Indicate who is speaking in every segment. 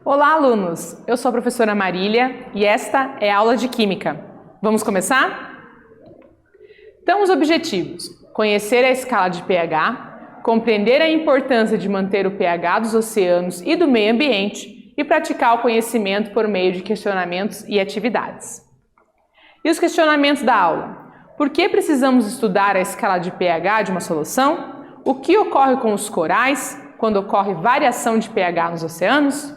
Speaker 1: Olá, alunos! Eu sou a professora Marília e esta é a aula de Química. Vamos começar? Então, os objetivos: conhecer a escala de pH, compreender a importância de manter o pH dos oceanos e do meio ambiente e praticar o conhecimento por meio de questionamentos e atividades. E os questionamentos da aula? Por que precisamos estudar a escala de pH de uma solução? O que ocorre com os corais quando ocorre variação de pH nos oceanos?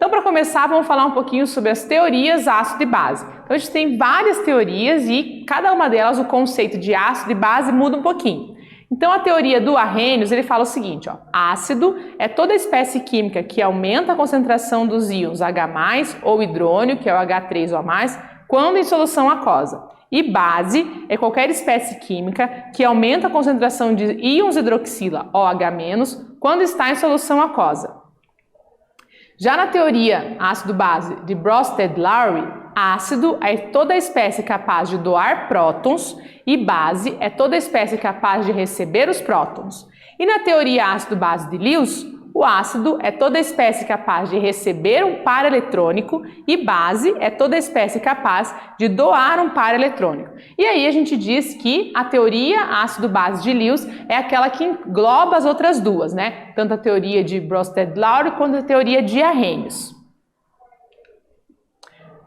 Speaker 1: Então, para começar, vamos falar um pouquinho sobre as teorias ácido e base. Então, a gente tem várias teorias e cada uma delas, o conceito de ácido e base muda um pouquinho. Então, a teoria do Arrhenius, ele fala o seguinte, ácido é toda espécie química que aumenta a concentração dos íons H+, ou hidrônio, que é o H3 ou A+, quando em solução aquosa. E base é qualquer espécie química que aumenta a concentração de íons hidroxila, OH-, quando está em solução aquosa. Já na teoria ácido-base de Bronsted-Lowry, ácido é toda espécie capaz de doar prótons e base é toda espécie capaz de receber os prótons. E na teoria ácido-base de Lewis, o ácido é toda espécie capaz de receber um par eletrônico e base é toda espécie capaz de doar um par eletrônico. E aí a gente diz que a teoria ácido-base de Lewis é aquela que engloba as outras duas, né? Tanto a teoria de Bronsted-Lowry quanto a teoria de Arrhenius.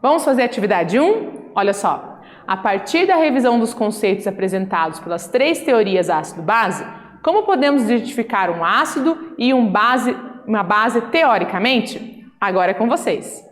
Speaker 1: Vamos fazer a atividade 1? Olha só. A partir da revisão dos conceitos apresentados pelas três teorias ácido-base, como podemos identificar um ácido e uma base teoricamente? Agora é com vocês.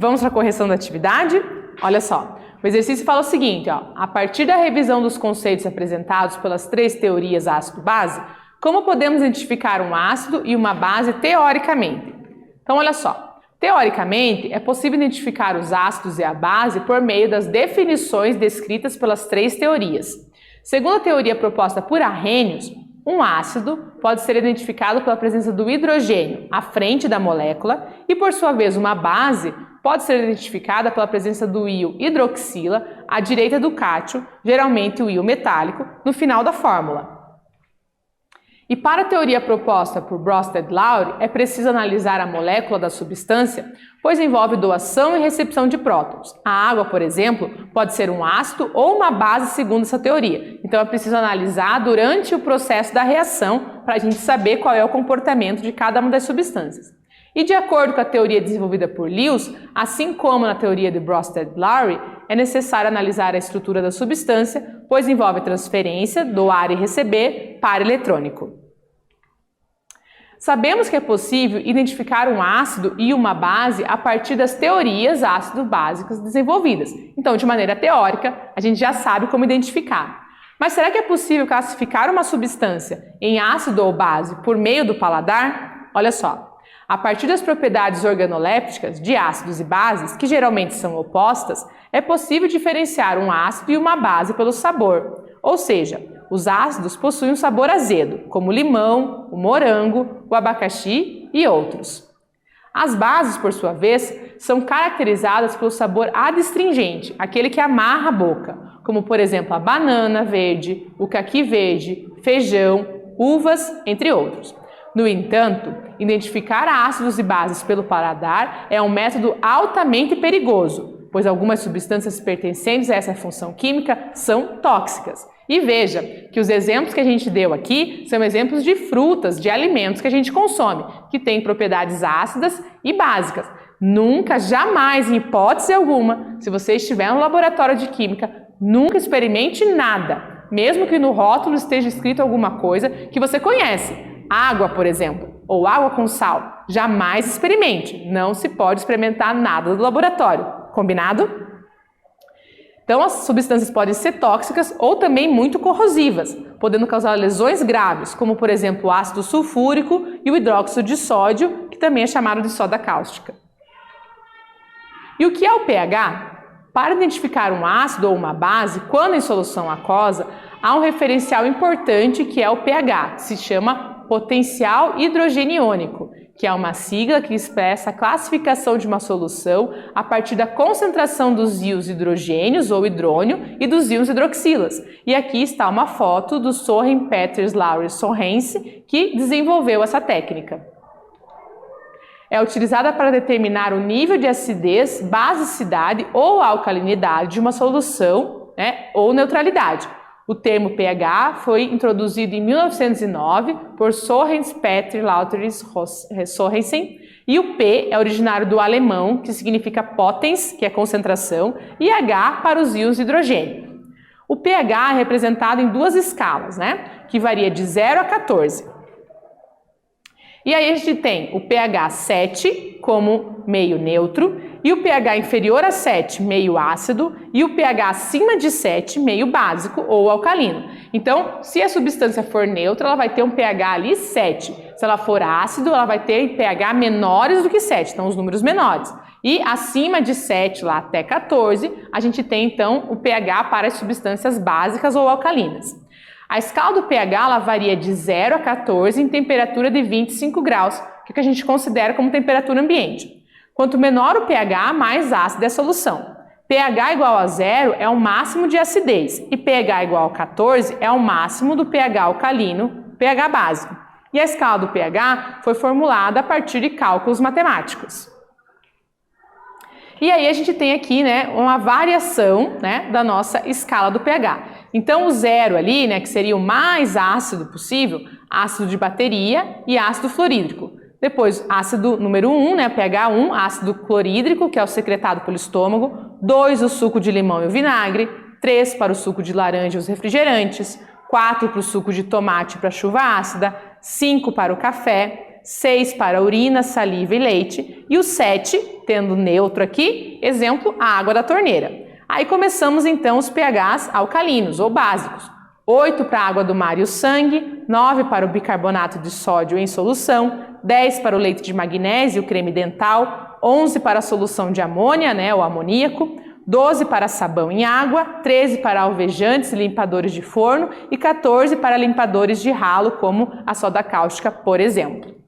Speaker 1: Vamos para a correção da atividade? Olha só, o exercício fala o seguinte, a partir da revisão dos conceitos apresentados pelas três teorias ácido-base, como podemos identificar um ácido e uma base teoricamente? Então, olha só, teoricamente é possível identificar os ácidos e a base por meio das definições descritas pelas três teorias. Segundo a teoria proposta por Arrhenius, um ácido pode ser identificado pela presença do hidrogênio à frente da molécula e, por sua vez, uma base pode ser identificada pela presença do íon hidroxila à direita do cátion, geralmente o íon metálico, no final da fórmula. E para a teoria proposta por Bronsted-Lowry, é preciso analisar a molécula da substância, pois envolve doação e recepção de prótons. A água, por exemplo, pode ser um ácido ou uma base segundo essa teoria. Então é preciso analisar durante o processo da reação para a gente saber qual é o comportamento de cada uma das substâncias. E de acordo com a teoria desenvolvida por Lewis, assim como na teoria de Bronsted-Lowry, é necessário analisar a estrutura da substância, pois envolve transferência, doar e receber, par eletrônico. Sabemos que é possível identificar um ácido e uma base a partir das teorias ácido-básicas desenvolvidas. Então, de maneira teórica, a gente já sabe como identificar. Mas será que é possível classificar uma substância em ácido ou base por meio do paladar? Olha só, a partir das propriedades organolépticas de ácidos e bases, que geralmente são opostas, é possível diferenciar um ácido e uma base pelo sabor. Ou seja, os ácidos possuem um sabor azedo, como o limão, o morango, o abacaxi e outros. As bases, por sua vez, são caracterizadas pelo sabor adstringente, aquele que amarra a boca, como por exemplo a banana verde, o caqui verde, feijão, uvas, entre outros. No entanto, identificar ácidos e bases pelo paladar é um método altamente perigoso, pois algumas substâncias pertencentes a essa função química são tóxicas. E veja que os exemplos que a gente deu aqui são exemplos de frutas, de alimentos que a gente consome, que têm propriedades ácidas e básicas. Nunca, jamais, em hipótese alguma, se você estiver no laboratório de química, nunca experimente nada, mesmo que no rótulo esteja escrito alguma coisa que você conhece. Água, por exemplo, ou água com sal. Jamais experimente. Não se pode experimentar nada do laboratório. Combinado? Então, as substâncias podem ser tóxicas ou também muito corrosivas, podendo causar lesões graves, como por exemplo o ácido sulfúrico e o hidróxido de sódio, que também é chamado de soda cáustica. E o que é o pH? Para identificar um ácido ou uma base, quando em solução aquosa, há um referencial importante que é o pH, que se chama potencial hidrogeniônico, que é uma sigla que expressa a classificação de uma solução a partir da concentração dos íons hidrogênios ou hidrônio e dos íons hidroxilas. E aqui está uma foto do Søren Peter Lauritz Sorensen, que desenvolveu essa técnica. É utilizada para determinar o nível de acidez, basicidade ou alcalinidade de uma solução, ou neutralidade. O termo pH foi introduzido em 1909 por Søren Peter Lauritz Sorensen e o P é originário do alemão, que significa potens, que é concentração, e H para os íons de hidrogênio. O pH é representado em duas escalas, que varia de 0 a 14. E aí a gente tem o pH 7 como meio neutro, e o pH inferior a 7, meio ácido, e o pH acima de 7, meio básico ou alcalino. Então, se a substância for neutra, ela vai ter um pH ali 7. Se ela for ácido, ela vai ter pH menores do que 7, então os números menores. E acima de 7, lá até 14, a gente tem então o pH para as substâncias básicas ou alcalinas. A escala do pH ela varia de 0 a 14 em temperatura de 25 graus, que a gente considera como temperatura ambiente. Quanto menor o pH, mais ácida é a solução. pH igual a 0 é o máximo de acidez e pH igual a 14 é o máximo do pH alcalino, pH básico. E a escala do pH foi formulada a partir de cálculos matemáticos. E aí a gente tem aqui uma variação da nossa escala do pH. Então o 0 ali, que seria o mais ácido possível, ácido de bateria e ácido fluorídrico. Depois, ácido número 1, pH 1, ácido clorídrico, que é o secretado pelo estômago. 2, o suco de limão e o vinagre. 3, para o suco de laranja e os refrigerantes. 4, para o suco de tomate e para a chuva ácida. 5, para o café. 6, para a urina, saliva e leite. E o 7, tendo neutro aqui, exemplo, a água da torneira. Aí começamos então os pHs alcalinos ou básicos. 8 para a água do mar e o sangue, 9 para o bicarbonato de sódio em solução, 10 para o leite de magnésio, o creme dental, 11 para a solução de amônia, o amoníaco, 12 para sabão em água, 13 para alvejantes e limpadores de forno e 14 para limpadores de ralo, como a soda cáustica, por exemplo.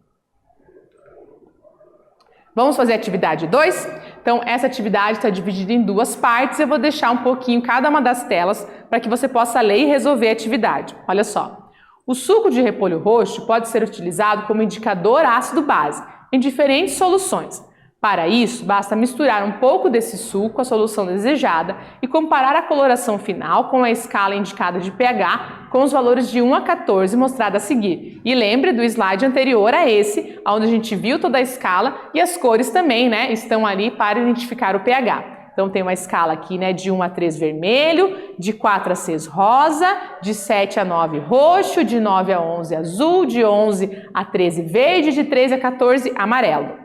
Speaker 1: Vamos fazer a atividade 2? Então, essa atividade está dividida em duas partes. Eu vou deixar um pouquinho cada uma das telas para que você possa ler e resolver a atividade. Olha só. O suco de repolho roxo pode ser utilizado como indicador ácido-base em diferentes soluções. Para isso, basta misturar um pouco desse suco com a solução desejada e comparar a coloração final com a escala indicada de pH com os valores de 1 a 14 mostrada a seguir. E lembre do slide anterior a esse, onde a gente viu toda a escala e as cores também, estão ali para identificar o pH. Então tem uma escala aqui, né, de 1 a 3 vermelho, de 4 a 6 rosa, de 7 a 9 roxo, de 9 a 11 azul, de 11 a 13 verde, de 13 a 14 amarelo.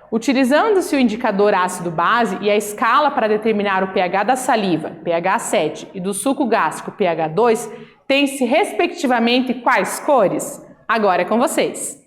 Speaker 1: Utilizando-se o indicador ácido-base e a escala para determinar o pH da saliva, pH 7, e do suco gástrico, pH 2, tem-se respectivamente quais cores? Agora é com vocês.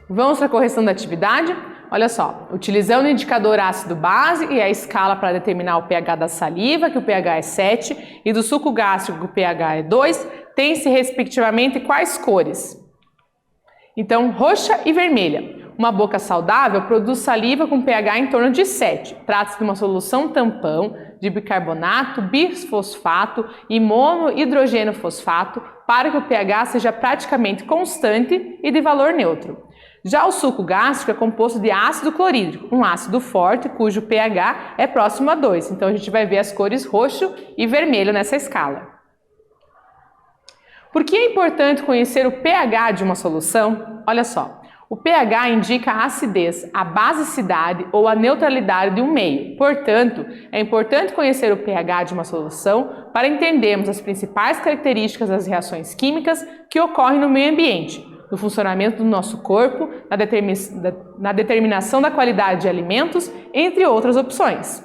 Speaker 1: Vamos para a correção da atividade? Olha só, utilizando o indicador ácido-base e a escala para determinar o pH da saliva, que o pH é 7, e do suco gástrico, que o pH é 2, tem-se respectivamente quais cores? Então, roxa e vermelha. Uma boca saudável produz saliva com pH em torno de 7. Trata-se de uma solução tampão de bicarbonato, bisfosfato e monohidrogênio fosfato para que o pH seja praticamente constante e de valor neutro. Já o suco gástrico é composto de ácido clorídrico, um ácido forte cujo pH é próximo a 2. Então a gente vai ver as cores roxo e vermelho nessa escala. Por que é importante conhecer o pH de uma solução? Olha só, o pH indica a acidez, a basicidade ou a neutralidade de um meio. Portanto, é importante conhecer o pH de uma solução para entendermos as principais características das reações químicas que ocorrem no meio ambiente, no funcionamento do nosso corpo, na determinação da qualidade de alimentos, entre outras opções.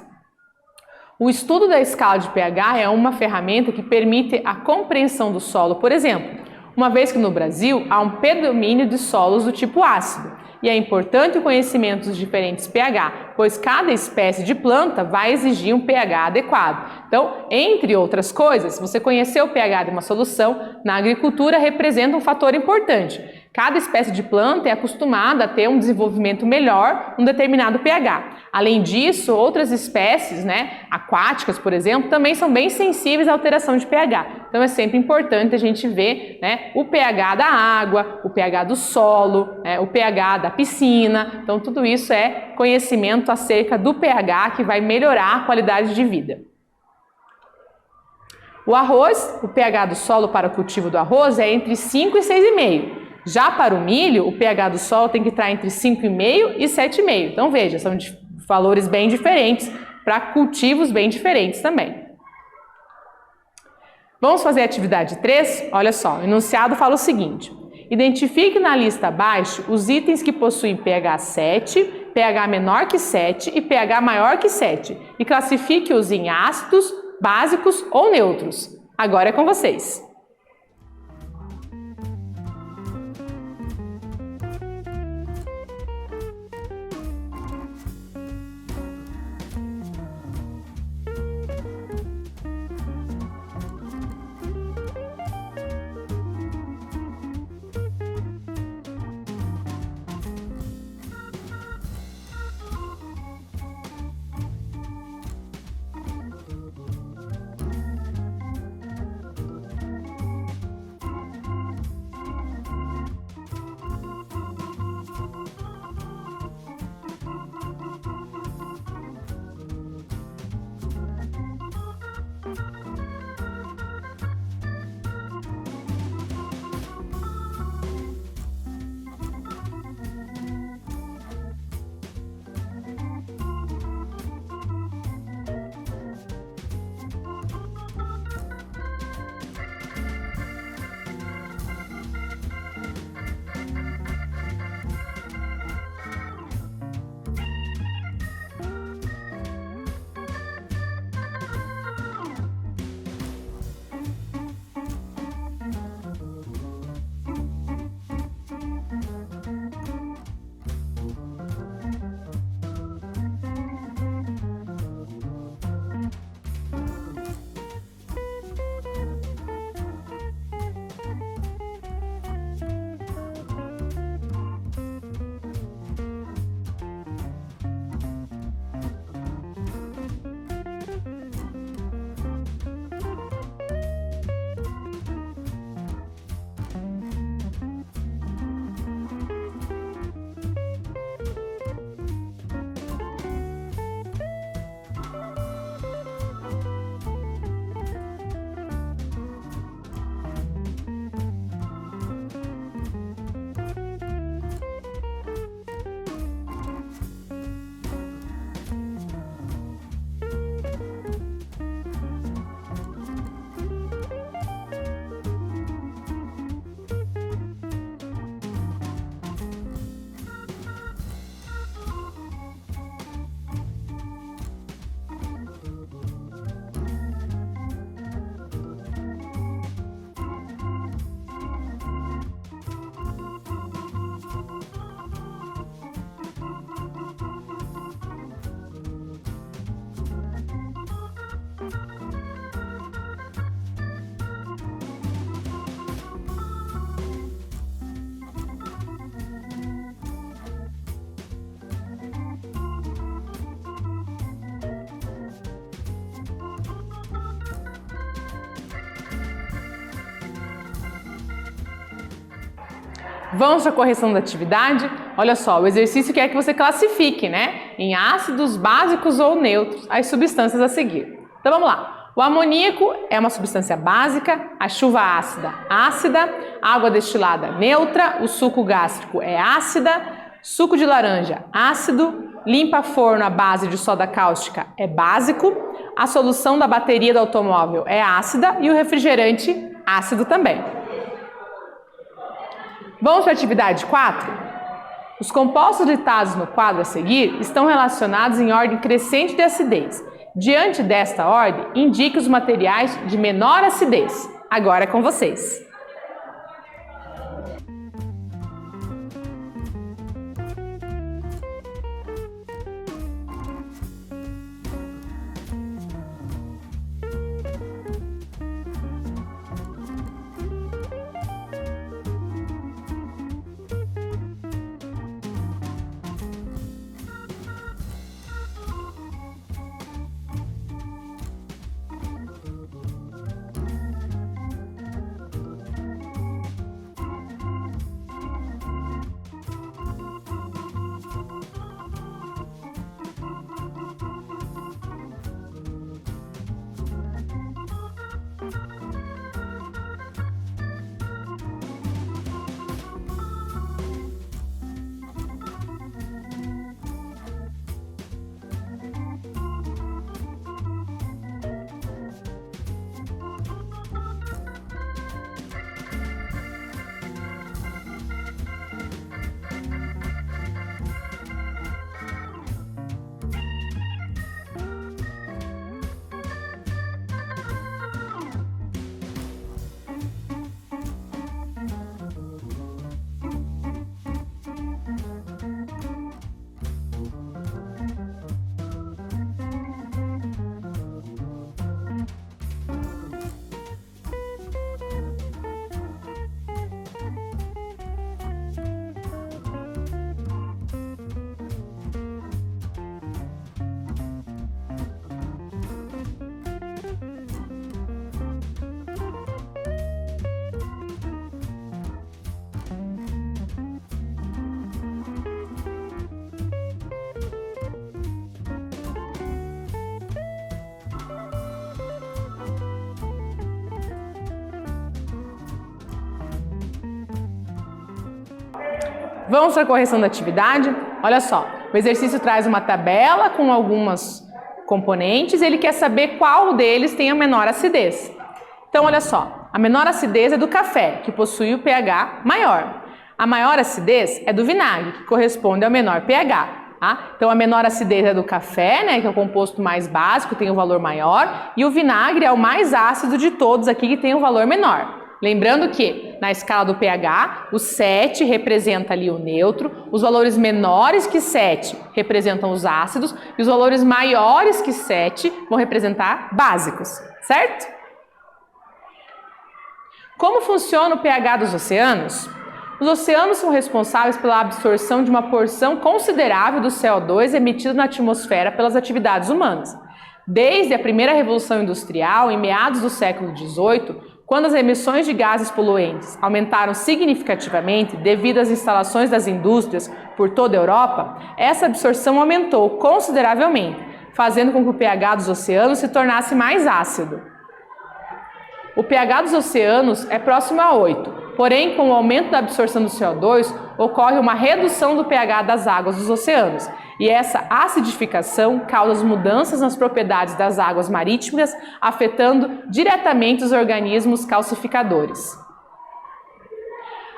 Speaker 1: O estudo da escala de pH é uma ferramenta que permite a compreensão do solo, por exemplo, uma vez que no Brasil há um predomínio de solos do tipo ácido, e é importante o conhecimento dos diferentes pH, pois cada espécie de planta vai exigir um pH adequado. Então, entre outras coisas, você conhecer o pH de uma solução na agricultura representa um fator importante, Cada espécie de planta é acostumada a ter um desenvolvimento melhor num determinado pH. Além disso, outras espécies, aquáticas, por exemplo, também são bem sensíveis à alteração de pH. Então é sempre importante a gente ver, o pH da água, o pH do solo, o pH da piscina. Então tudo isso é conhecimento acerca do pH que vai melhorar a qualidade de vida. O arroz, o pH do solo para o cultivo do arroz é entre 5 e 6,5. Já para o milho, o pH do solo tem que estar entre 5,5 e 7,5. Então veja, são valores bem diferentes para cultivos bem diferentes também. Vamos fazer a atividade 3? Olha só, o enunciado fala o seguinte: identifique na lista abaixo os itens que possuem pH 7, pH menor que 7 e pH maior que 7 e classifique-os em ácidos, básicos ou neutros. Agora é com vocês. Vamos para a correção da atividade? Olha só, o exercício quer que você classifique, em ácidos, básicos ou neutros, as substâncias a seguir. Então vamos lá. O amoníaco é uma substância básica, a chuva ácida, ácida, a água destilada, neutra, o suco gástrico é ácida, suco de laranja, ácido, limpa-forno à base de soda cáustica é básico, a solução da bateria do automóvel é ácida e o refrigerante ácido também. Vamos para a atividade 4? Os compostos listados no quadro a seguir estão relacionados em ordem crescente de acidez. Diante desta ordem, indique os materiais de menor acidez. Agora é com vocês. Vamos para a correção da atividade? Olha só, o exercício traz uma tabela com algumas componentes e ele quer saber qual deles tem a menor acidez. Então, olha só, a menor acidez é do café, que possui o pH maior. A maior acidez é do vinagre, que corresponde ao menor pH. Tá? Então, a menor acidez é do café, né, que é o composto mais básico, tem um valor maior, e o vinagre é o mais ácido de todos aqui, que tem um valor menor. Lembrando que, na escala do pH, o 7 representa ali o neutro, os valores menores que 7 representam os ácidos, e os valores maiores que 7 vão representar básicos, certo? Como funciona o pH dos oceanos? Os oceanos são responsáveis pela absorção de uma porção considerável do CO2 emitido na atmosfera pelas atividades humanas. Desde a primeira Revolução Industrial, em meados do século XVIII, quando as emissões de gases poluentes aumentaram significativamente devido às instalações das indústrias por toda a Europa, essa absorção aumentou consideravelmente, fazendo com que o pH dos oceanos se tornasse mais ácido. O pH dos oceanos é próximo a 8, porém, com o aumento da absorção do CO2, ocorre uma redução do pH das águas dos oceanos, e essa acidificação causa mudanças nas propriedades das águas marítimas, afetando diretamente os organismos calcificadores.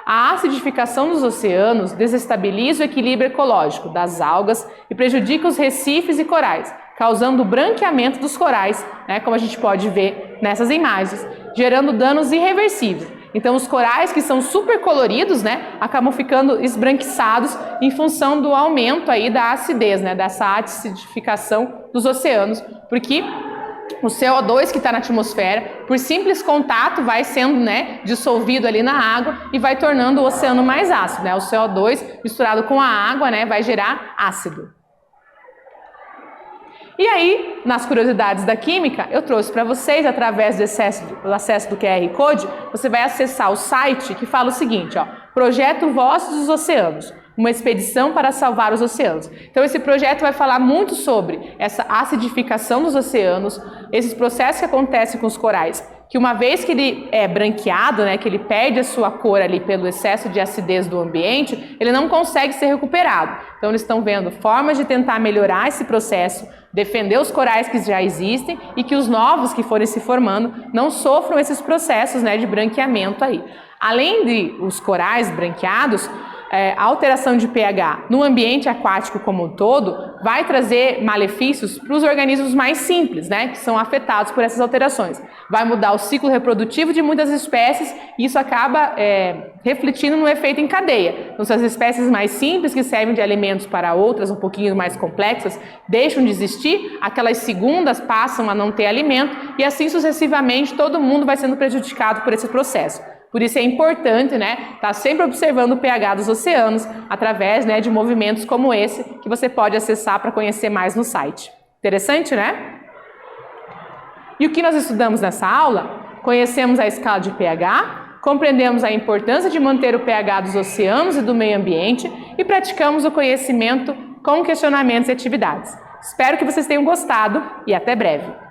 Speaker 1: A acidificação dos oceanos desestabiliza o equilíbrio ecológico das algas e prejudica os recifes e corais, causando o branqueamento dos corais, né, como a gente pode ver nessas imagens, gerando danos irreversíveis. Então, os corais que são super coloridos, né, acabam ficando esbranquiçados em função do aumento aí da acidez, né, dessa acidificação dos oceanos, porque o CO2 que está na atmosfera, por simples contato, vai sendo, né, dissolvido ali na água e vai tornando o oceano mais ácido, né? O CO2 misturado com a água, né, vai gerar ácido. E aí, nas curiosidades da química, eu trouxe para vocês, através do acesso do QR Code, você vai acessar o site que fala o seguinte, ó, Projeto Vozes dos Oceanos, uma expedição para salvar os oceanos. Então, esse projeto vai falar muito sobre essa acidificação dos oceanos, esses processos que acontecem com os corais, que uma vez que ele é branqueado, né, que ele perde a sua cor ali pelo excesso de acidez do ambiente, ele não consegue ser recuperado. Então, eles estão vendo formas de tentar melhorar esse processo, defender os corais que já existem e que os novos que forem se formando não sofram esses processos, né, de branqueamento aí. Além de os corais branqueados, a alteração de pH no ambiente aquático como um todo vai trazer malefícios para os organismos mais simples, né, que são afetados por essas alterações. Vai mudar o ciclo reprodutivo de muitas espécies e isso acaba refletindo no efeito em cadeia. Então, se as espécies mais simples que servem de alimentos para outras um pouquinho mais complexas deixam de existir, aquelas segundas passam a não ter alimento e assim sucessivamente todo mundo vai sendo prejudicado por esse processo. Por isso é importante, né, estar sempre observando o pH dos oceanos através, né, de movimentos como esse que você pode acessar para conhecer mais no site. Interessante, né? E o que nós estudamos nessa aula? Conhecemos a escala de pH, compreendemos a importância de manter o pH dos oceanos e do meio ambiente e praticamos o conhecimento com questionamentos e atividades. Espero que vocês tenham gostado e até breve!